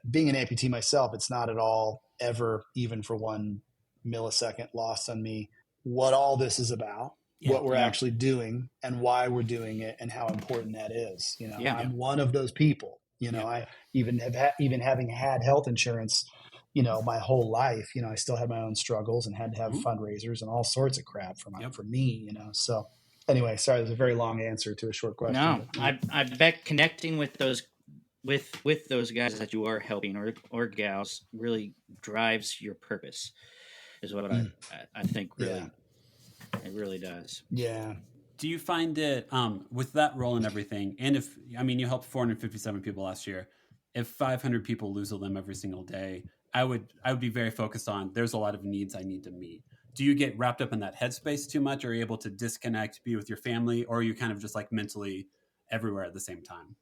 being an amputee myself, it's not at all ever, even for 1 millisecond, lost on me what all this is about, what we're actually doing and why we're doing it and how important that is. I'm one of those people, I even having had health insurance, my whole life, I still had my own struggles and had to have fundraisers and all sorts of crap for me, so anyway, sorry, there's a very long answer to a short question. No, I bet connecting with those with those guys that you are helping or gals really drives your purpose. Is what I think really it really does. Yeah. Do you find it with that role and everything? And you helped 457 people last year. If 500 people lose a limb every single day, I would be very focused on there's a lot of needs I need to meet. Do you get wrapped up in that headspace too much? Or are you able to disconnect, be with your family, or are you kind of just like mentally everywhere at the same time?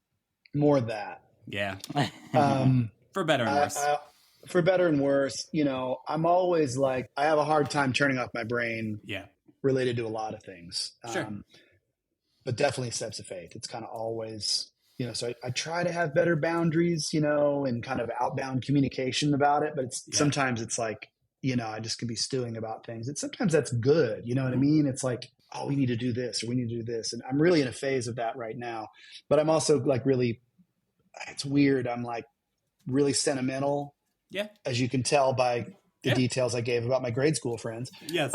More of that. Yeah. For better and worse. For better and worse, I'm always like, I have a hard time turning off my brain related to a lot of things. Sure. But definitely Steps of Faith. It's kind of always, so I try to have better boundaries, and kind of outbound communication about it. But sometimes it's like, I just can be stewing about things. And sometimes that's good. You know what I mean? It's like, oh, we need to do this or we need to do this. And I'm really in a phase of that right now. But I'm also like really, it's weird. I'm like really sentimental. Yeah. As you can tell by the details I gave about my grade school friends. Yes.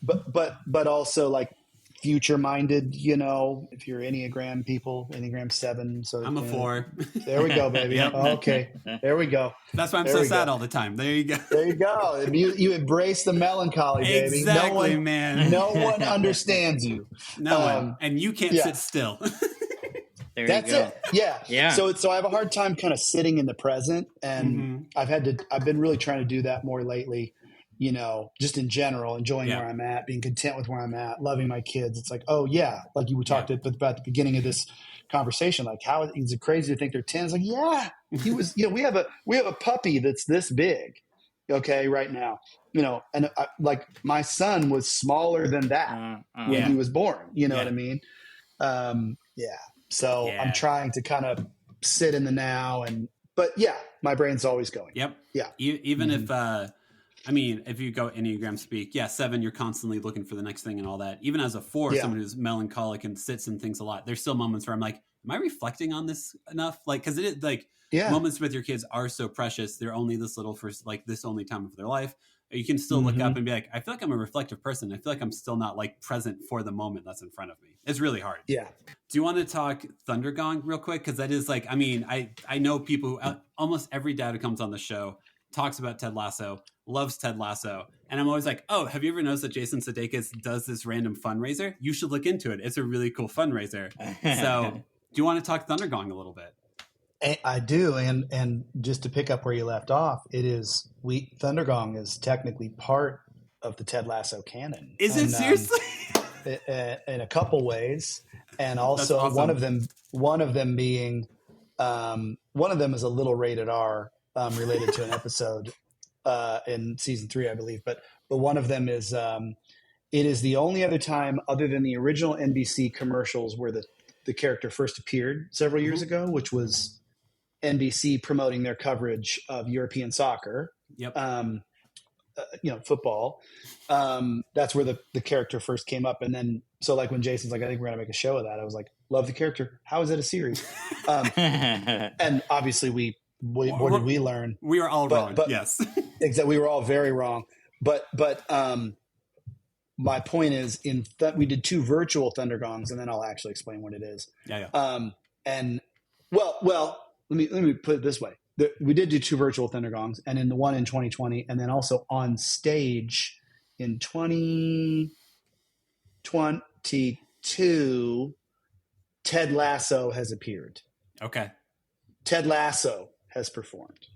But also like future minded, you know, if you're Enneagram people, Enneagram 7. So I'm a 4. There we go, baby. Yep. Okay. There we go. That's why I'm so sad all the time. There you go. There you go. You embrace the melancholy, baby. Exactly, man. No one understands you. No one. And you can't sit still. That's it. Yeah. Yeah. So I have a hard time kind of sitting in the present, and I've been really trying to do that more lately, you know, just in general, enjoying where I'm at, being content with where I'm at, loving my kids. It's like, oh yeah. Like you talked about the beginning of this conversation, like how is it crazy to think they're 10? It's like, yeah, he was, you know, we have a puppy that's this big. Okay. Right now, you know, and like my son was smaller than that when he was born, you know what I mean? So I'm trying to kind of sit in the now but my brain's always going. Yep. Yeah. Even if, I mean, if you go Enneagram speak, 7, you're constantly looking for the next thing and all that. Even as a 4, someone who's melancholic and sits and thinks a lot, there's still moments where I'm like, am I reflecting on this enough? Like, cause it is like moments with your kids are so precious. They're only this little for like this only time of their life. You can still look up and be like, I feel like I'm a reflective person. I feel like I'm still not like present for the moment that's in front of me. It's really hard. Yeah. Do you want to talk Thundergong real quick? Cause that is like, I mean, I know people who almost every dad who comes on the show talks about Ted Lasso, loves Ted Lasso. And I'm always like, oh, have you ever noticed that Jason Sudeakis does this random fundraiser? You should look into it. It's a really cool fundraiser. So do you want to talk Thundergong a little bit? I do. And just to pick up where you left off, Thundergong is technically part of the Ted Lasso canon. Is it seriously? In a couple ways. And also awesome. one of them being, one of them is a little rated R, related to an episode in season 3, I believe. But one of them is it is the only other time other than the original NBC commercials where the character first appeared several years ago, which was NBC promoting their coverage of European soccer. Yep. You know, football. That's where the character first came up. And then, so like when Jason's like, I think we're going to make a show of that. I was like, love the character. How is it a series? And obviously what did we learn? We are all wrong. Yes. Exactly. We were all very wrong. But my point is we did 2 virtual Thundergongs, and then I'll actually explain what it is. Yeah. And well, let me put it this way. We did do 2 virtual Thundergongs, and in the one in 2020, and then also on stage in 2022, Ted Lasso has appeared. Okay. Ted Lasso has performed.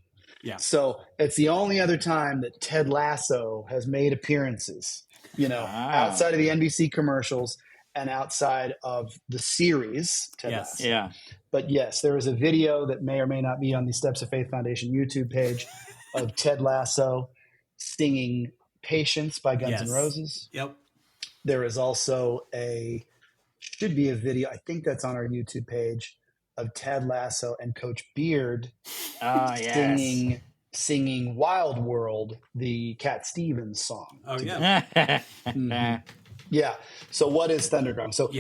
Yeah. So it's the only other time that Ted Lasso has made appearances, you know, outside of the NBC commercials and outside of the series Ted Lasso. Yeah. But yes, there is a video that may or may not be on the Steps of Faith Foundation YouTube page of Ted Lasso singing Patience by Guns N' Roses. Yep. There is also should be a video, I think that's on our YouTube page, of Ted Lasso and Coach Beard singing Wild World, the Cat Stevens song. Oh, yeah. Yeah. So what is Thundergong? So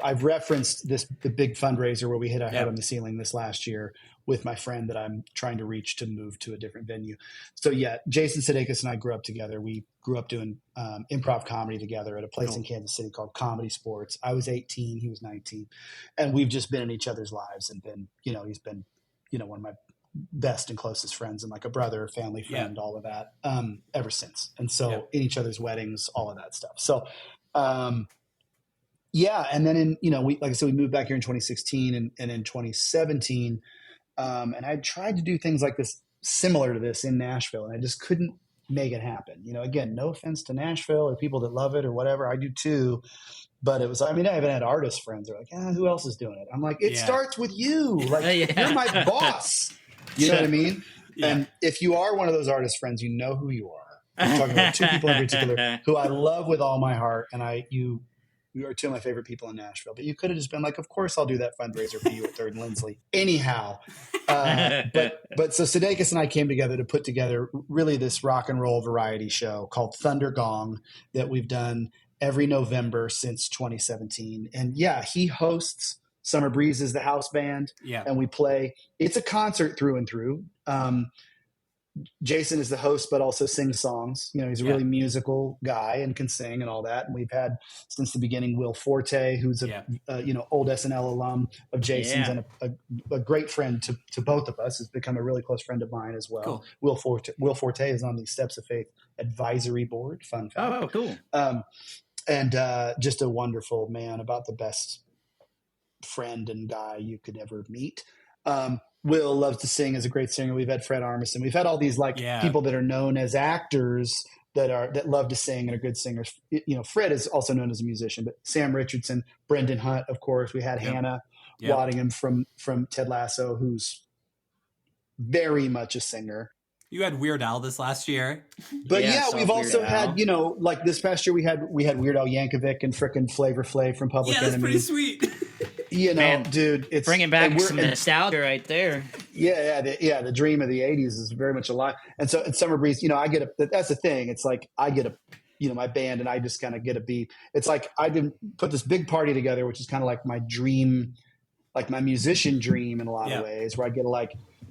I've referenced the big fundraiser where we hit our head on the ceiling this last year with my friend that I'm trying to reach to move to a different venue. So Jason Sudeakis and I grew up together. We grew up doing improv comedy together at a place in Kansas City called Comedy Sports. I was 18, he was 19, and we've just been in each other's lives and been, you know, he's been, you know, one of my best and closest friends and like a brother, family friend, all of that, ever since. And so in each other's weddings, all of that stuff. So, and then like I said, we moved back here in 2016 and in 2017, and I tried to do things like this, similar to this in Nashville, and I just couldn't make it happen. You know, again, no offense to Nashville or people that love it or whatever. I do too. But it was, I mean, I even had artist friends. They're like, who else is doing it? I'm like, it starts with you. Like, you're my boss. You know what I mean? Yeah. And if you are one of those artist friends, you know who you are. I'm talking about 2 people in particular who I love with all my heart. And you are 2 of my favorite people in Nashville. But you could have just been like, of course I'll do that fundraiser for you at 3rd and Lindsley. Anyhow. But so Sudeakis and I came together to put together really this rock and roll variety show called Thundergong that we've done every November since 2017. And yeah, he hosts Summer Breeze is the house band. Yeah. And we play. It's a concert through and through. Jason is the host, but also sings songs. You know, he's a really musical guy and can sing and all that. And we've had since the beginning Will Forte, who's a old SNL alum of Jason's and a great friend to both of us, has become a really close friend of mine as well. Cool. Will Forte is on the Steps of Faith advisory board. Fun fact. Oh, cool. And just a wonderful man, about the best friend and guy you could ever meet. Will loves to sing, is a great singer. We've had Fred Armisen. We've had all these people that are known as actors that love to sing and are good singers. You know, Fred is also known as a musician, but Sam Richardson, Brendan Hunt, of course. We had Hannah Waddingham from Ted Lasso, who's very much a singer. You had Weird Al this last year. But we've also had, like this past year we had Weird Al Yankovic and frickin' Flavor Flav from Public Enemy. That's pretty sweet. Man, dude, it's bringing back some nostalgia right there. The dream of the 80s is very much alive. And so at Summer Breeze, that's the thing. It's like I get my band, and I just kind of get to be. It's like I didn't put this big party together, which is kind of like my dream, like my musician dream in a lot of ways, where I get to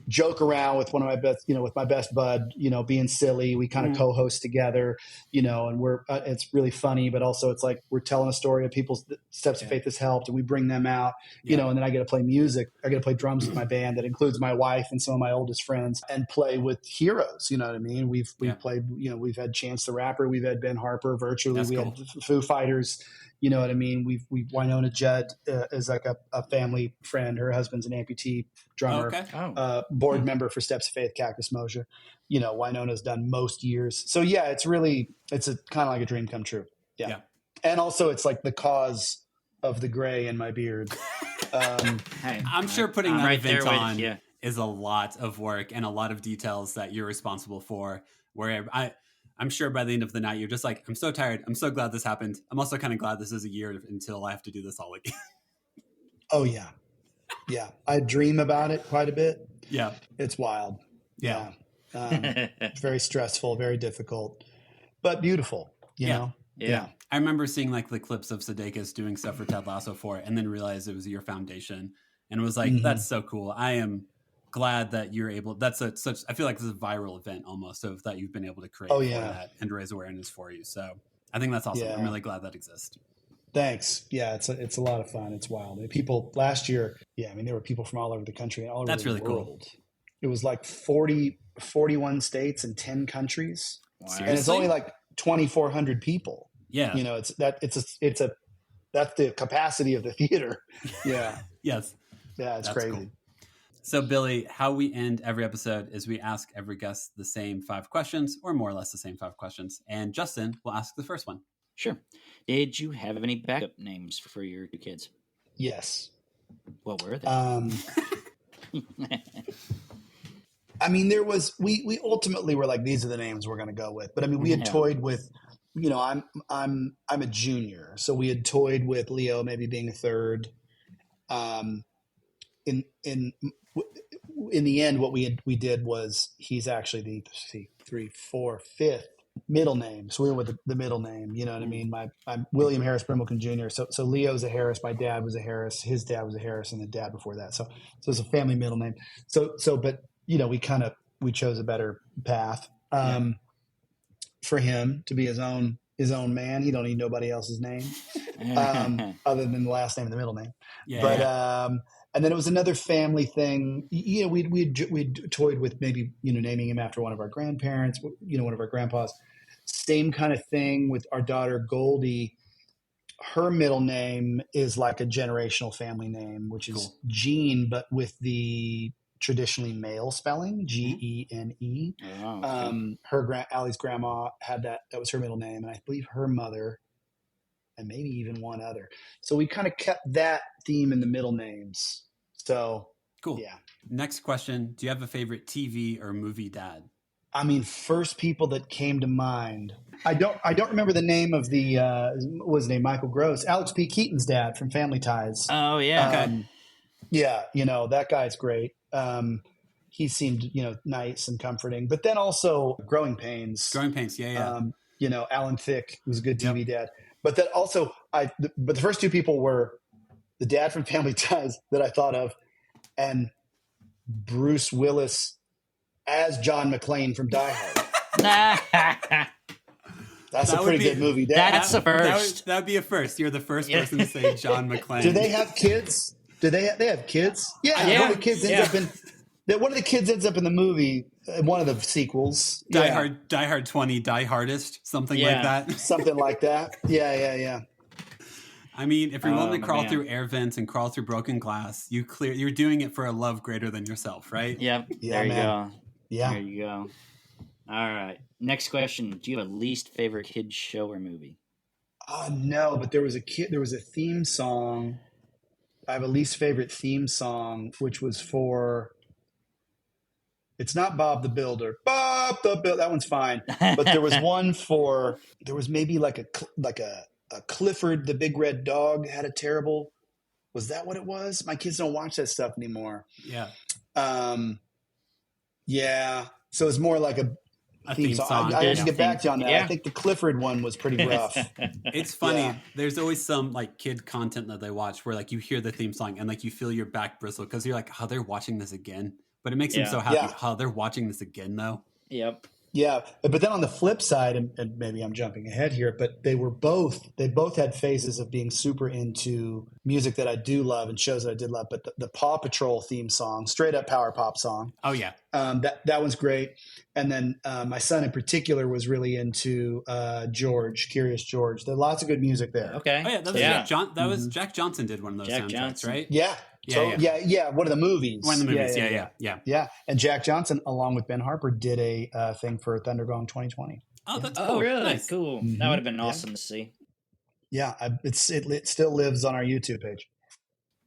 joke around with one of my best, with my best bud, being silly. We kind of co-host together, and we're, it's really funny, but also it's like, we're telling a story of people's Steps of Faith has helped, and we bring them out, and then I get to play music. I get to play drums with my band that includes my wife and some of my oldest friends, and play with heroes. You know what I mean? We've played, we've had Chance the Rapper, we've had Ben Harper virtually. That's we cool. had Foo Fighters. You know what I mean? We've Winona Judd is like a family friend. Her husband's an amputee drummer, board member for Steps of Faith, Cactus Mosier. Winona's done most years. So it's a kind of like a dream come true. Yeah. And also it's like the cause of the gray in my beard. I'm sure putting that right event on is a lot of work and a lot of details that you're responsible for, where I'm sure by the end of the night, you're just like, I'm so tired. I'm so glad this happened. I'm also kind of glad this is a year until I have to do this all again. Oh, yeah. Yeah. I dream about it quite a bit. Yeah. It's wild. Yeah. It's very stressful, very difficult, but beautiful, you know? Yeah. I remember seeing the clips of Sudeakis doing stuff for Ted Lasso for it, and then realized it was your foundation. And it was like, that's so cool. I am glad that you're able, I feel like this is a viral event almost of that you've been able to create for that and raise awareness for you. So I think that's awesome. I'm really glad that exists. Thanks. Yeah. It's a lot of fun. It's wild. People last year, there were people from all over the country and all over the world. Cool. It was like 41 states and 10 countries. Wow. And it's only like 2,400 people. Yeah. That's the capacity of the theater. Yeah. Yes. Yeah. It's crazy. Cool. So, Billy, how we end every episode is we ask every guest the same 5 questions, or more or less the same 5 questions. And Justin will ask the first one. Sure. Did you have any backup names for your 2 kids? Yes. What were they? There was, we ultimately were like, these are the names we're going to go with. But we had toyed with, I'm a junior. So we had toyed with Leo maybe being a 3rd. In the end, what we did was he's actually the 3, 4, 5th middle name. So we went with the middle name. You know what I mean? I'm William Harris Brimblecom Jr. So Leo's a Harris. My dad was a Harris. His dad was a Harris, and the dad before that. So it's a family middle name. But we chose a better path for him to be his own man. He don't need nobody else's name other than the last name and the middle name. And then it was another family thing. We'd toyed with maybe, naming him after one of our grandparents, one of our grandpas. Same kind of thing with our daughter, Goldie. Her middle name is like a generational family name, which is Jean, but with the traditionally male spelling, Gene. Allie's grandma had that. That was her middle name. And I believe her mother, and maybe even one other. So we kind of kept that theme in the middle names. So cool. Yeah. Next question. Do you have a favorite TV or movie dad? First people that came to mind. I don't remember the name of the, what was his name? Michael Gross. Alex P. Keaton's dad from Family Ties. Oh, yeah. Okay. Yeah. That guy's great. He seemed, nice and comforting, but then also Growing Pains. Yeah. Alan Thicke was a good TV dad. But that also, but the first two people were the dad from Family Ties that I thought of, and Bruce Willis as John McClane from Die Hard. That's a pretty good movie. That's the first. That would be a first. You're the first person to say John McClane. Do they have kids? They have kids? Yeah. One of the kids ends up in the movie, one of the sequels. Die Hard 20, Die Hardest, something like that. Something like that. Yeah. I mean, if you're willing to crawl through air vents and crawl through broken glass, you're doing it for a love greater than yourself, right? Yep. Yeah, there you go. Yeah. There you go. All right. Next question. Do you have a least favorite kids show or movie? No, but there was a theme song. I have a least favorite theme song, which was for. It's not Bob the Builder. Bob the Builder. That one's fine. But there was one for. There was maybe like a Clifford the Big Red Dog had a terrible. Was that what it was? My kids don't watch that stuff anymore. Yeah. Yeah. So it's more like a theme song. I have to get back to you on that. Yeah. I think the Clifford one was pretty rough. It's funny. Yeah. There's always some like kid content that they watch where like you hear the theme song and like you feel your back bristle because you're like, oh, they're watching this again. But it makes them so happy. Yeah. Oh, they're watching this again though. Yep. Yeah. But then on the flip side, and maybe I'm jumping ahead here, but they both had phases of being super into music that I do love and shows that I did love. But the Paw Patrol theme song, straight up power pop song. Oh yeah. That one's great. And then my son in particular was really into Curious George. There's lots of good music there. Okay. Oh yeah, that was Jack Johnson did one of those soundtracks, right? Yeah. Yeah. One of the movies. Yeah. And Jack Johnson, along with Ben Harper, did a thing for Thundergong 2020. Oh, that's cool. Oh, really? Nice. Cool. Mm-hmm. That would have been awesome to see. Yeah, it still lives on our YouTube page.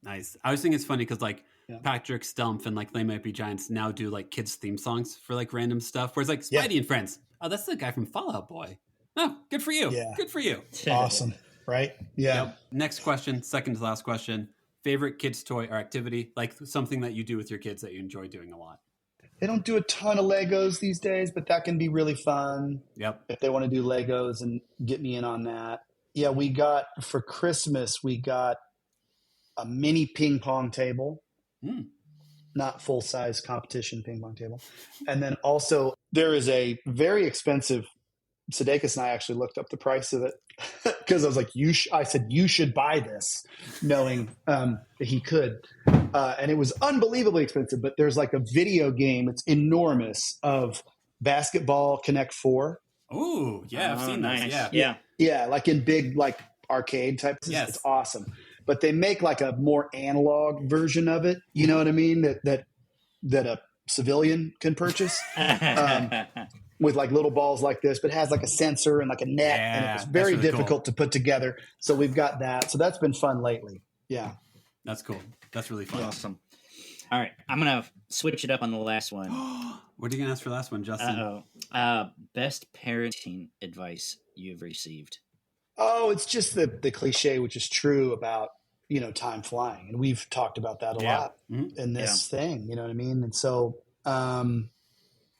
Nice. I always think it's funny because like Patrick Stump and like They Might Be Giants now do like kids theme songs for like random stuff. Whereas like Spidey and Friends. Oh, that's the guy from Fall Out Boy. Oh, good for you. Yeah. Good for you. Awesome. Right? Yeah. Yep. Next question. Second to last question. Favorite kids toy or activity, like something that you do with your kids that you enjoy doing a lot. They don't do a ton of Legos these days, but that can be really fun. Yep. If they want to do Legos and get me in on that. Yeah, for Christmas, we got a mini ping pong table, not full-size competition ping pong table. And then also there is a very expensive, Sudeakis and I actually looked up the price of it because I was like, I said, you should buy this, knowing that he could. And it was unbelievably expensive, but there's like a video game. It's enormous of Basketball Connect 4. Oh, yeah. I've seen nice. those. Yeah. Yeah. Like in big, like arcade type. Yes. It's awesome. But they make like a more analog version of it. You know what I mean? That a civilian can purchase. With like little balls like this, but has like a sensor and like a net, and it was very really difficult to put together. So we've got that. So that's been fun lately. Yeah. That's cool. That's really fun. Awesome. All right. I'm going to switch it up on the last one. What are you going to ask for the last one, Justin? Best parenting advice you've received. Oh, it's just the cliche, which is true about, time flying. And we've talked about that a lot in this thing, you know what I mean? And so,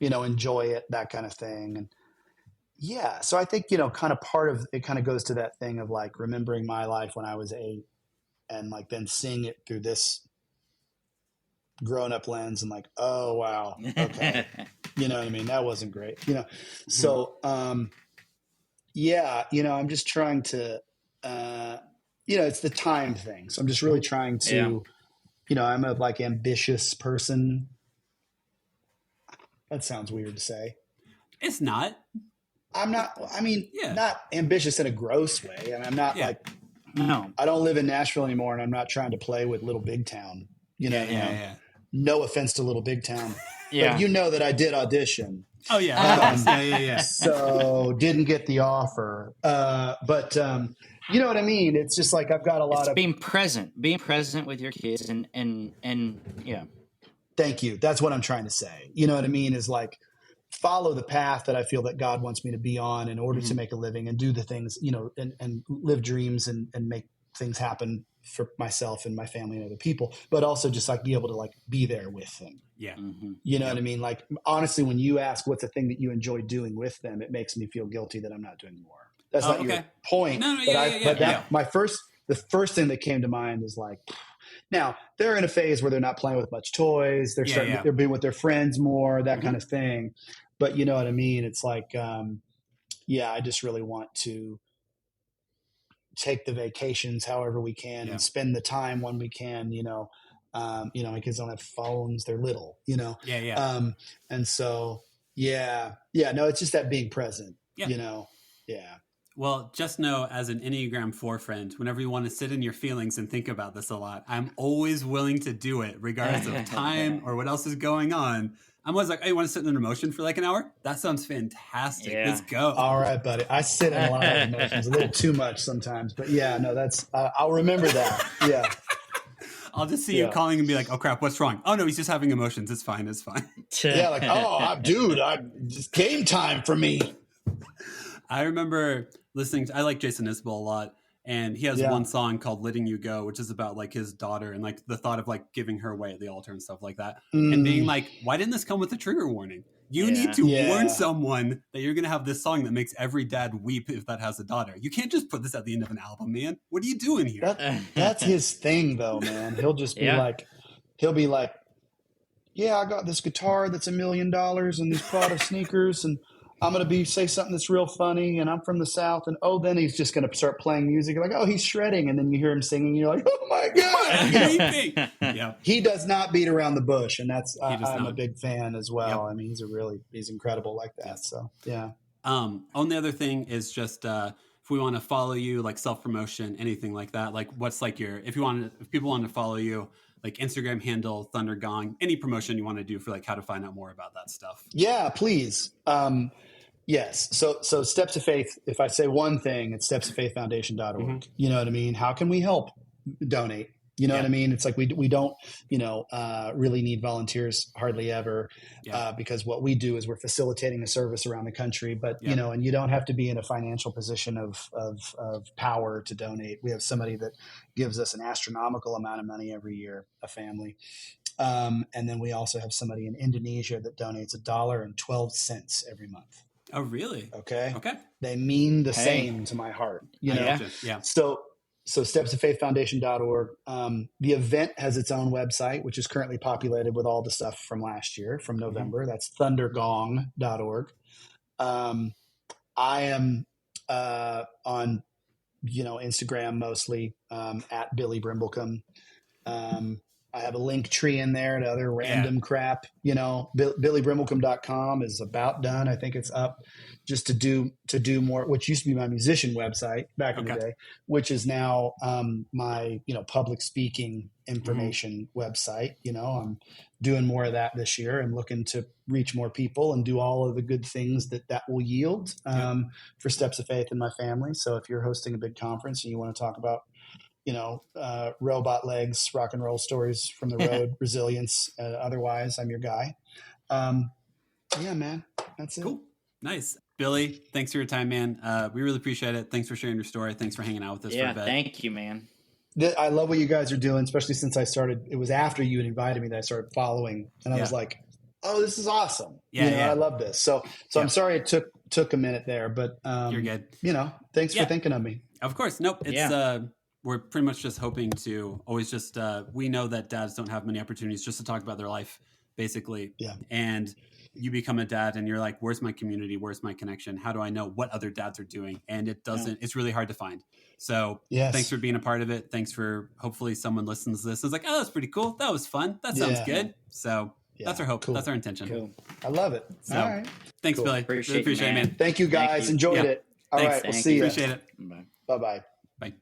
enjoy it, that kind of thing. And so I think, kind of part of it kind of goes to that thing of like remembering my life when I was 8 and like then seeing it through this grown up lens and like, oh, wow. Okay. You know what I mean? That wasn't great, So, I'm just trying to, it's the time thing. So I'm just really trying to, I'm a like ambitious person. That sounds weird to say. It's not. I'm not. I mean, not ambitious in a gross way. I mean, I'm not like. No. I don't live in Nashville anymore, and I'm not trying to play with Little Big Town. Yeah. No offense to Little Big Town. Yeah. But that I did audition. Oh yeah. Yeah. So didn't get the offer. But you know what I mean? It's just like I've got a lot of being present with your kids, and yeah. Thank you. That's what I'm trying to say. You know what I mean? Is like follow the path that I feel that God wants me to be on in order to make a living and do the things, and live dreams and make things happen for myself and my family and other people, but also just like be able to like be there with them. Yeah. You know what I mean? Like honestly, when you ask what's the thing that you enjoy doing with them, it makes me feel guilty that I'm not doing more. That's not your point. No, the first thing that came to mind is like, now they're in a phase where they're not playing with much toys. They're they're being with their friends more, that kind of thing. But you know what I mean? It's like, I just really want to take the vacations however we can and spend the time when we can, my kids don't have phones. They're little, and so, no, it's just that being present, Well, just know as an Enneagram 4 friend, whenever you want to sit in your feelings and think about this a lot, I'm always willing to do it regardless of time or what else is going on. I'm always like, hey, you want to sit in an emotion for like an hour? That sounds fantastic. Yeah. Let's go. All right, buddy. I sit in a lot of emotions, a little too much sometimes, but that's, I'll remember that. Yeah. I'll just see you calling and be like, oh crap, what's wrong? Oh no, he's just having emotions. It's fine. It's fine. It's game time for me. I remember I like Jason Sudeakis a lot. And he has one song called Letting You Go, which is about like his daughter and like the thought of like giving her away at the altar and stuff like that. And being like, why didn't this come with a trigger warning? You need to warn someone that you're going to have this song that makes every dad weep if that has a daughter. You can't just put this at the end of an album, man. What are you doing here? That's his thing though, man. He'll just be like, I got this guitar that's $1 million and these Prada sneakers, and I'm going to say something that's real funny, and I'm from the South, and then he's just going to start playing music. Like, he's shredding, and then you hear him singing, and you're like, oh my God. He does not beat around the bush, and I'm a big fan as well. I mean, he's incredible like that. So, yeah. Only other thing is just if we want to follow you, like self-promotion, anything like that, like what's like if people want to follow you, like Instagram handle, Thundergong, any promotion you want to do for like how to find out more about that stuff. Yeah, please. Yes. So Steps of Faith, if I say one thing, it's stepsoffaithfoundation.org. Mm-hmm. You know what I mean? How can we help donate? You know what I mean? It's like we don't, really need volunteers hardly ever because what we do is we're facilitating a service around the country. But, and you don't have to be in a financial position of power to donate. We have somebody that gives us an astronomical amount of money every year, a family. And then we also have somebody in Indonesia that donates $1.12 every month. Oh, really? Okay. They mean the same to my heart, Yeah. So stepsoffaithfoundation.org. The event has its own website, which is currently populated with all the stuff from last year, from November. That's thundergong.org. I am on, Instagram mostly at Billy Brimblecom. I have a link tree in there to other random crap. BillyBrimblecom.com is about done. I think it's up just to do more, which used to be my musician website back in the day, which is now my public speaking information website. I'm doing more of that this year and looking to reach more people and do all of the good things that will yield for Steps of Faith in my family. So if you're hosting a big conference and you want to talk about robot legs, rock and roll stories from the road, resilience. Otherwise, I'm your guy. Man, that's it. Cool. Nice. Billy, thanks for your time, man. We really appreciate it. Thanks for sharing your story. Thanks for hanging out with us for a bit. Thank you, man. I love what you guys are doing, especially since I started. It was after you had invited me that I started following, and I was like, oh, this is awesome. I love this. So I'm sorry it took a minute there, but you're good. Thanks for thinking of me. Of course. Nope. It's we're pretty much just hoping to always just, we know that dads don't have many opportunities just to talk about their life, basically. Yeah. And you become a dad and you're like, where's my community? Where's my connection? How do I know what other dads are doing? And it's really hard to find. So thanks for being a part of it. Thanks for, hopefully someone listens to this and is like, oh, that's pretty cool. That was fun. That sounds good. So that's our hope. Cool. That's our intention. Cool. I love it. So, all right. Thanks, Billy. Appreciate it, man. Thank you guys. Enjoyed it. All right. We'll see you. Appreciate it. Bye-bye. Bye.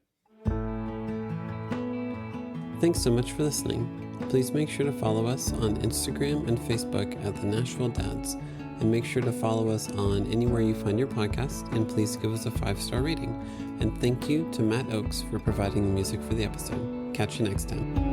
Thanks so much for listening. Please make sure to follow us on Instagram and Facebook at the Nashville Dads, and make sure to follow us on anywhere you find your podcast, and please give us a 5-star rating. And thank you to Matt Oakes for providing the music for the episode. Catch you next time.